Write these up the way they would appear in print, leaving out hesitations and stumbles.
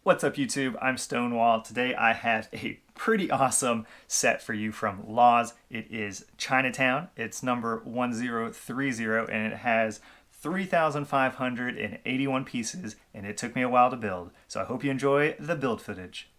What's up YouTube? I'm Stonewall. Today I have a pretty awesome set for you from Laws. It is Chinatown. It's number 1030 and it has 3,581 pieces and it took me a while to build. So I hope you enjoy the build footage.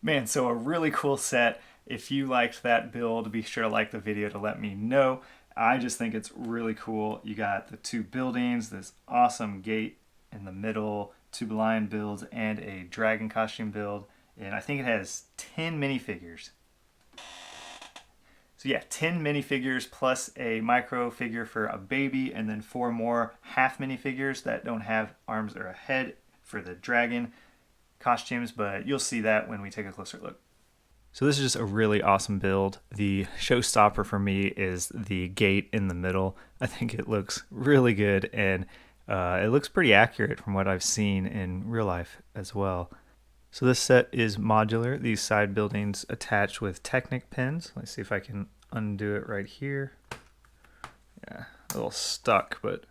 Man, so a really cool set. If you liked that build, be sure to like the video to let me know. I just think it's really cool. You got the two buildings, this awesome gate in the middle, two lion builds, and a dragon costume build. And I think it has 10 minifigures. So yeah, 10 minifigures plus a micro figure for a baby, and then 4 more half minifigures that don't have arms or a head for the dragon costumes, but you'll see that when we take a closer look. So this is just a really awesome build. The showstopper for me is the gate in the middle. I think it looks really good, and it looks pretty accurate from what I've seen in real life as well. So this set is modular. These side buildings attach with Technic pins. Let's see if I can undo it right here. Yeah, a little stuck, but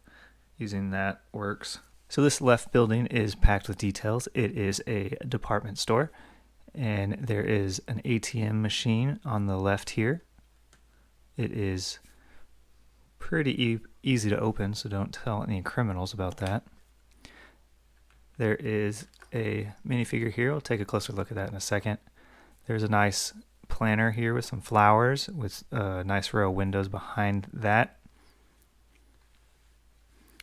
using that works. So this left building is packed with details. It is a department store, and there is an ATM machine on the left here. It is pretty easy to open, so don't tell any criminals about that. There is a minifigure here. We'll take a closer look at that in a second. There's a nice planter here with some flowers with a nice row of windows behind that.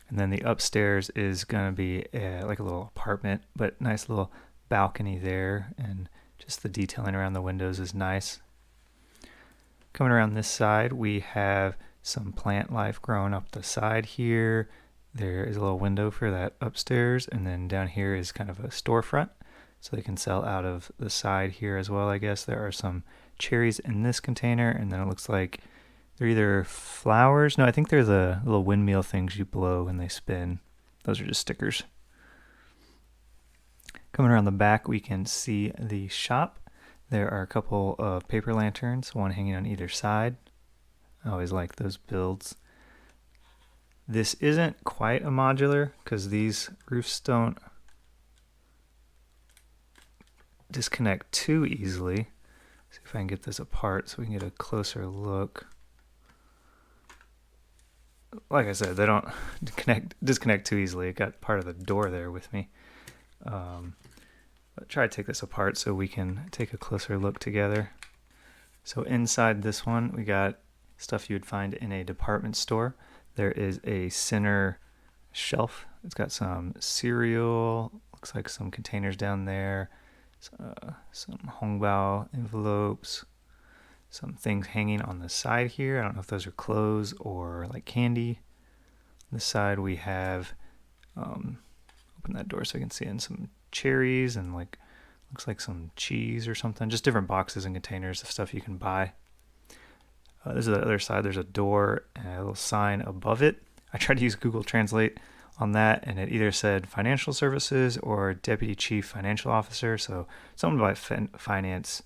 And then the upstairs is going to be like a little apartment, but nice little balcony there, and just the detailing around the windows is nice. Coming around this side, we have some plant life growing up the side here. There is a little window for that upstairs, and then down here is kind of a storefront, so they can sell out of the side here as well, I guess. There are some cherries in this container, and then it looks like they're either flowers. No, I think they're the little windmill things you blow when they spin. Those are just stickers. Coming around the back, we can see the shop. There are a couple of paper lanterns, one hanging on either side. I always like those builds. This isn't quite a modular because these roofs don't disconnect too easily. See if I can get this apart so we can get a closer look. Like I said, they don't disconnect too easily. I got part of the door there with me. But try to take this apart so we can take a closer look together. So inside this one, we got stuff you would find in a department store. There is a center shelf. It's got some cereal, looks like some containers down there, some hongbao envelopes, some things hanging on the side here. I don't know if those are clothes or like candy. On this side we have, open that door so I can see in some cherries and like, looks like some cheese or something. Just different boxes and containers of stuff you can buy. This is the other side. There's a door and a little sign above it. I tried to use Google Translate on that, and it either said financial services or deputy chief financial officer. So something about finance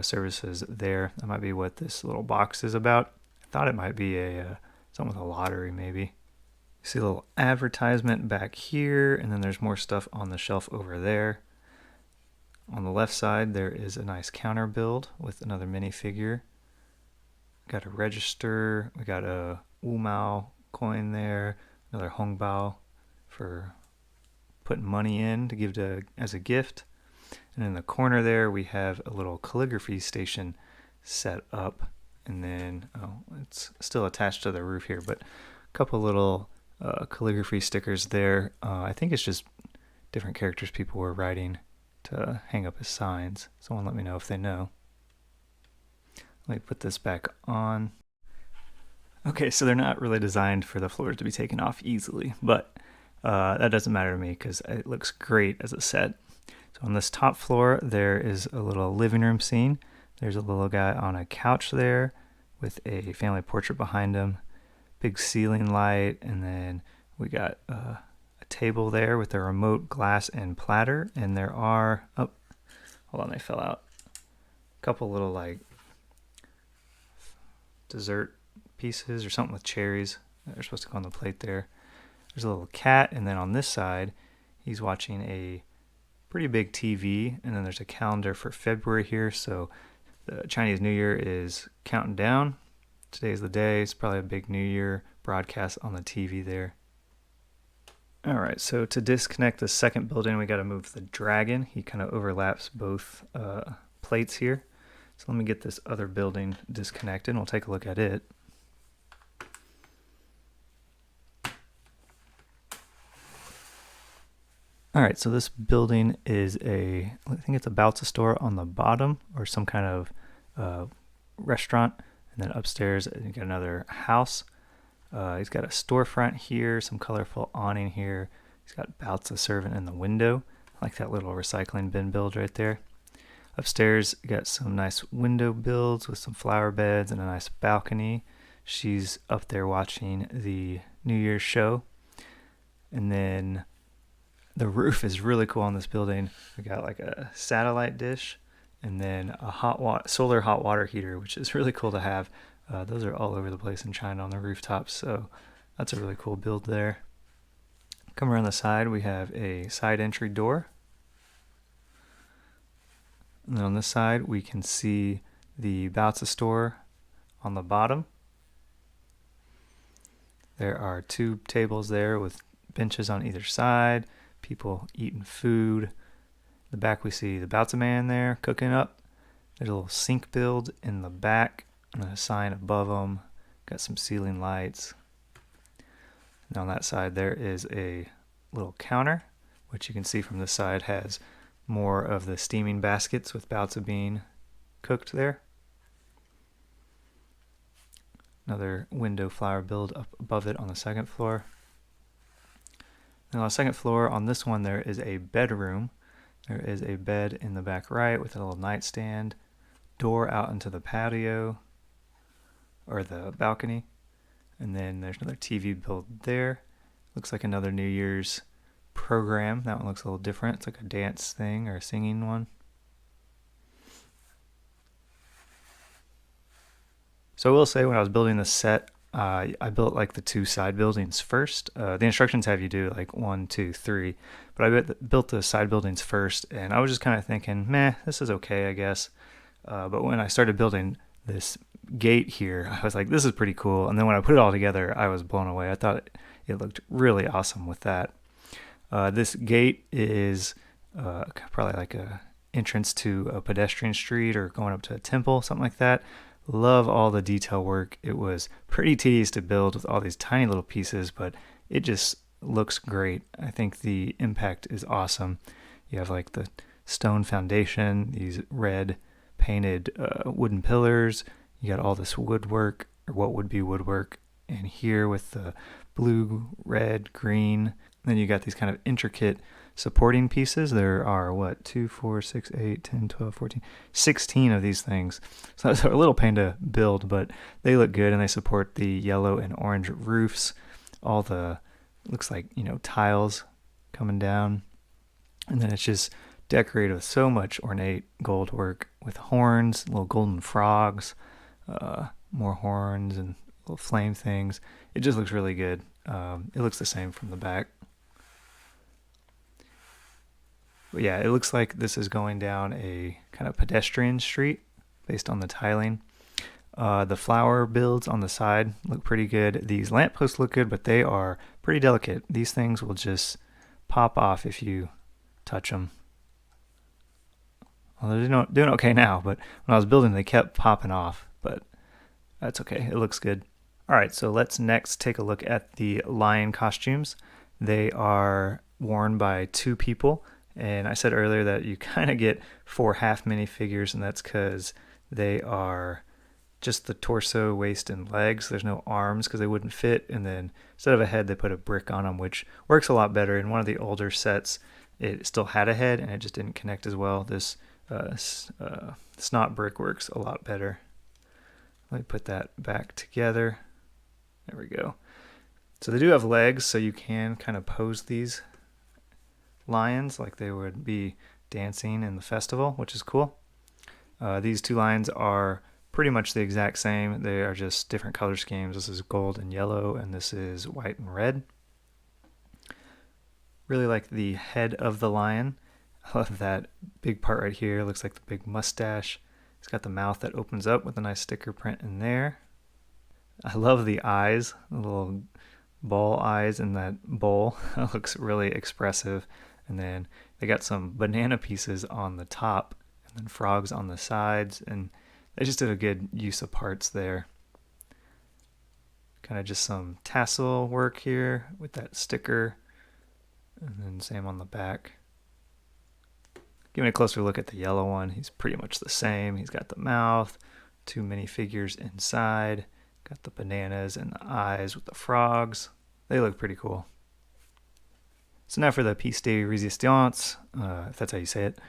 services there. That might be what this little box is about. I thought it might be something with a lottery maybe. You see a little advertisement back here, and then there's more stuff on the shelf over there. On the left side, there is a nice counter build with another minifigure. Got a register. We got a Wu-Mao coin there. Another hongbao for putting money in to give to as a gift. And in the corner there, we have a little calligraphy station set up. And then, it's still attached to the roof here, but a couple little calligraphy stickers there. I think it's just different characters people were writing to hang up as signs. Someone let me know if they know. Let me put this back on. Okay, so they're not really designed for the floors to be taken off easily, but that doesn't matter to me because it looks great as a set. So on this top floor, there is a little living room scene. There's a little guy on a couch there with a family portrait behind him, big ceiling light, and then we got a table there with a remote, glass, and platter, and there are, oh, hold on, they fell out. A couple little like dessert pieces or something with cherries that are supposed to go on the plate there. There's a little cat, and then on this side, he's watching a pretty big TV, and then there's a calendar for February here, so The Chinese New Year is counting down. Today's the day. It's probably a big New Year broadcast on the TV there. All right, so to disconnect the second building, we got to move the dragon. He kind of overlaps both plates here. So let me get this other building disconnected, and we'll take a look at it. All right, so this building is I think it's a Baozi store on the bottom, or some kind of restaurant. And then upstairs, you got another house. He's got a storefront here, some colorful awning here. He's got Baozi servant in the window. I like that little recycling bin build right there. Upstairs, you got some nice window builds with some flower beds and a nice balcony. She's up there watching the New Year's show. And then the roof is really cool on this building. We got like a satellite dish and then a solar hot water heater, which is really cool to have. Those are all over the place in China on the rooftops, so that's a really cool build there. Come around the side, we have a side entry door. And then on this side, we can see the Baozi store on the bottom. There are 2 tables there with benches on either side, people eating food. In the back, we see the Baozi man there cooking up. There's a little sink build in the back and a sign above them. Got some ceiling lights. And on that side, there is a little counter, which you can see from this side has more of the steaming baskets with Baozi being cooked there. Another window flower build up above it on the second floor. And on the second floor, on this one, there is a bedroom. There is a bed in the back right with a little nightstand, door out into the patio, or the balcony. And then there's another TV build there. Looks like another New Year's program. That one looks a little different. It's like a dance thing or a singing one. So I will say, when I was building this set, I built like the 2 side buildings first. The instructions have you do like 1, 2, 3, but I built the side buildings first, and I was just kind of thinking, meh, this is okay, I guess. But when I started building this gate here, I was like, this is pretty cool. And then when I put it all together, I was blown away. I thought it looked really awesome with that. This gate is probably like a entrance to a pedestrian street or going up to a temple, something like that. Love all the detail work. It was pretty tedious to build with all these tiny little pieces, but it just looks great. I think the impact is awesome. You have like the stone foundation, these red painted wooden pillars. You got all this woodwork, or what would be woodwork, and here with the blue, red, green. Then you got these kind of intricate supporting pieces. There are 2, 4, 6, 8, 10, 12, 14, 16 of these things. So it's a little pain to build, but they look good, and they support the yellow and orange roofs. All the, looks like, tiles coming down. And then it's just decorated with so much ornate gold work with horns, little golden frogs, more horns and little flame things. It just looks really good. It looks the same from the back. But yeah, it looks like this is going down a kind of pedestrian street based on the tiling. The flower builds on the side look pretty good. These lampposts look good, but they are pretty delicate. These things will just pop off if you touch them. Well, they're doing okay now, but when I was building, they kept popping off, but that's okay. It looks good. All right, so let's next take a look at the lion costumes. They are worn by 2 people. And I said earlier that you kind of get 4 half minifigures, and that's because they are just the torso, waist, and legs. There's no arms because they wouldn't fit. And then instead of a head, they put a brick on them, which works a lot better. In one of the older sets, it still had a head, and it just didn't connect as well. This snot brick works a lot better. Let me put that back together. There we go. So they do have legs, so you can kind of pose these lions like they would be dancing in the festival, which is cool. These 2 lions are pretty much the exact same. They are just different color schemes. This is gold and yellow, and this is white and red. Really like the head of the lion. I love that big part right here. Looks like the big mustache. He's got the mouth that opens up with a nice sticker print in there. I love the eyes, the little ball eyes in that bowl. That looks really expressive. And then they got some banana pieces on the top and then frogs on the sides, and they just did a good use of parts there. Kind of just some tassel work here with that sticker, and then same on the back. Giving a closer look at the yellow one, he's pretty much the same. He's got the mouth, 2 minifigures inside, got the bananas and the eyes with the frogs. They look pretty cool. So now for the piece de résistance, if that's how you say it,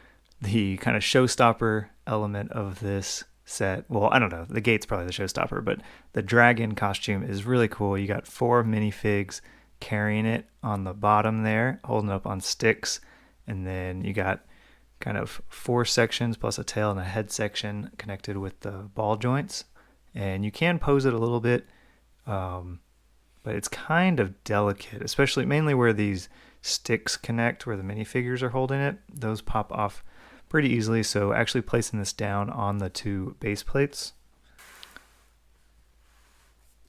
the kind of showstopper element of this set. Well, I don't know, the gate's probably the showstopper, but the dragon costume is really cool. You got 4 minifigs carrying it on the bottom there, holding it up on sticks, and then you got kind of 4 sections plus a tail and a head section connected with the ball joints. And you can pose it a little bit, but it's kind of delicate, especially mainly where these sticks connect, where the minifigures are holding it. Those pop off pretty easily, so actually placing this down on the 2 base plates,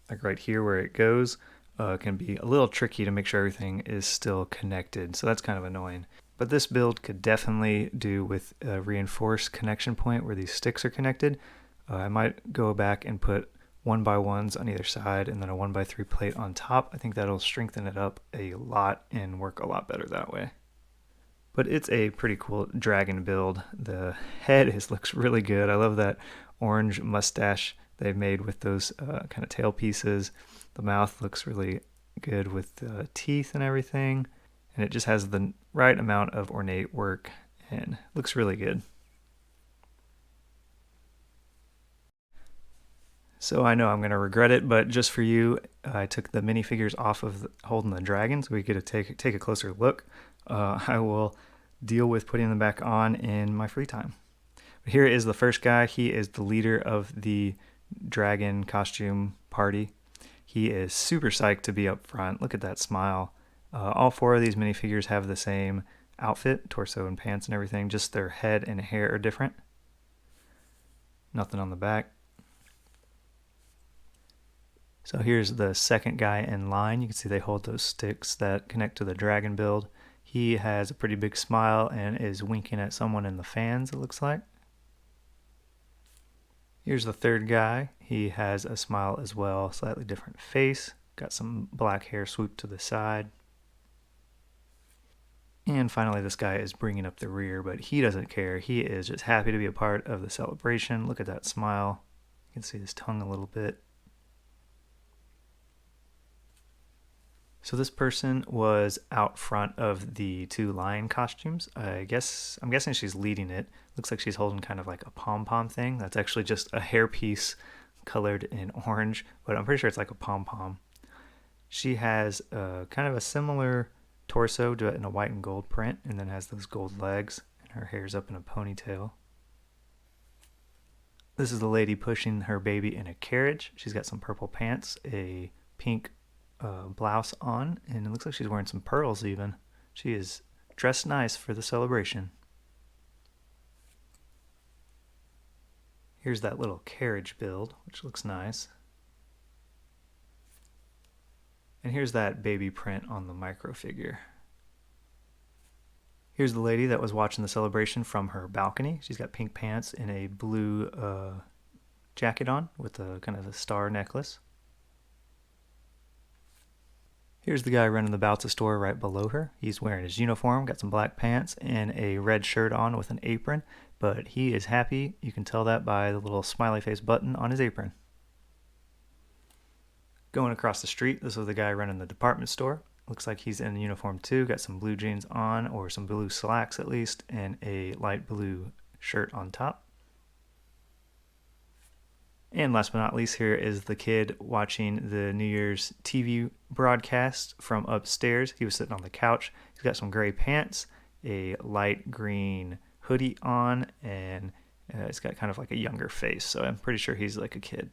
like right here where it goes, can be a little tricky to make sure everything is still connected, so that's kind of annoying. But this build could definitely do with a reinforced connection point where these sticks are connected. I might go back and put 1x1s on either side and then a 1x3 plate on top. I think that'll strengthen it up a lot and work a lot better that way. But it's a pretty cool dragon build. The head looks really good. I love that orange mustache they've made with those kind of tail pieces. The mouth looks really good with the teeth and everything. And it just has the right amount of ornate work and looks really good. So I know I'm going to regret it, but just for you, I took the minifigures off of holding the dragon so we get to take a closer look. I will deal with putting them back on in my free time. But here is the first guy. He is the leader of the dragon costume party. He is super psyched to be up front. Look at that smile. All 4 of these minifigures have the same outfit, torso and pants and everything, just their head and hair are different. Nothing on the back. So here's the second guy in line. You can see they hold those sticks that connect to the dragon build. He has a pretty big smile and is winking at someone in the fans, it looks like. Here's the third guy. He has a smile as well, slightly different face. Got some black hair swooped to the side. And finally, this guy is bringing up the rear, but he doesn't care. He is just happy to be a part of the celebration. Look at that smile. You can see his tongue a little bit. So this person was out front of the 2 lion costumes. I'm guessing she's leading it. Looks like she's holding kind of like a pom-pom thing. That's actually just a hairpiece colored in orange, but I'm pretty sure it's like a pom-pom. She has kind of a similar torso to it in a white and gold print, and then has those gold legs, and her hair's up in a ponytail. This is the lady pushing her baby in a carriage. She's got some purple pants, a pink blouse on, and it looks like she's wearing some pearls even. She is dressed nice for the celebration. Here's that little carriage build, which looks nice. And here's that baby print on the micro figure. Here's the lady that was watching the celebration from her balcony. She's got pink pants and a blue jacket on with a kind of a star necklace. Here's the guy running the Bautzah store right below her. He's wearing his uniform, got some black pants and a red shirt on with an apron, but he is happy. You can tell that by the little smiley face button on his apron. Going across the street, this is the guy running the department store. Looks like he's in uniform too, got some blue jeans on, or some blue slacks at least, and a light blue shirt on top. And last but not least, here is the kid watching the New Year's TV broadcast from upstairs. He was sitting on the couch. He's got some gray pants, a light green hoodie on, and he's got kind of like a younger face, so I'm pretty sure he's like a kid.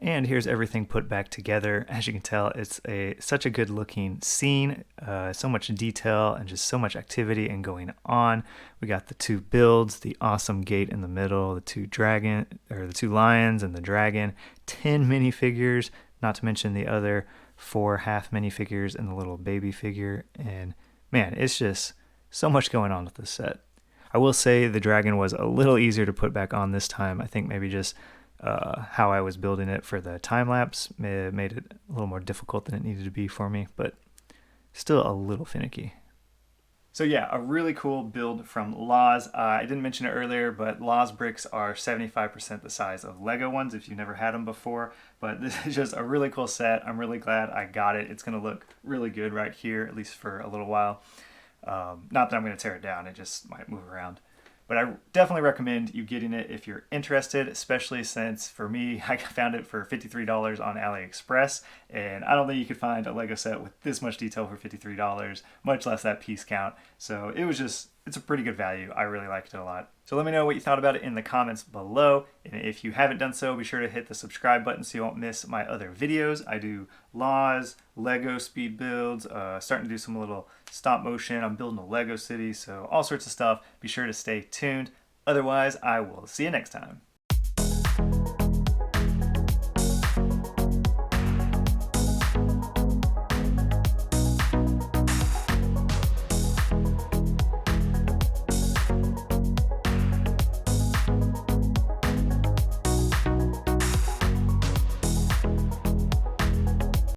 And here's everything put back together. As you can tell, it's such a good looking scene, so much detail and just so much activity and going on. We got the 2 builds, the awesome gate in the middle, the 2 lions and the dragon, 10 minifigures, not to mention the other 4 half minifigures and the little baby figure. And man, it's just so much going on with this set. I will say the dragon was a little easier to put back on this time. I think maybe just how I was building it for the time lapse made it a little more difficult than it needed to be for me, but still a little finicky. So yeah, a really cool build from Laws. I didn't mention it earlier, but Laws bricks are 75% the size of Lego ones if you've never had them before. But this is just a really cool set. I'm really glad I got it. It's going to look really good right here, at least for a little while. Not that I'm going to tear it down, it just might move around. But I definitely recommend you getting it if you're interested, especially since for me, I found it for $53 on AliExpress, and I don't think you could find a Lego set with this much detail for $53, much less that piece count. So it's a pretty good value. I really liked it a lot. So let me know what you thought about it in the comments below. And if you haven't done so, be sure to hit the subscribe button so you won't miss my other videos. I do Laws, Lego speed builds, starting to do some little stop motion. I'm building a Lego city, so all sorts of stuff. Be sure to stay tuned. Otherwise, I will see you next time.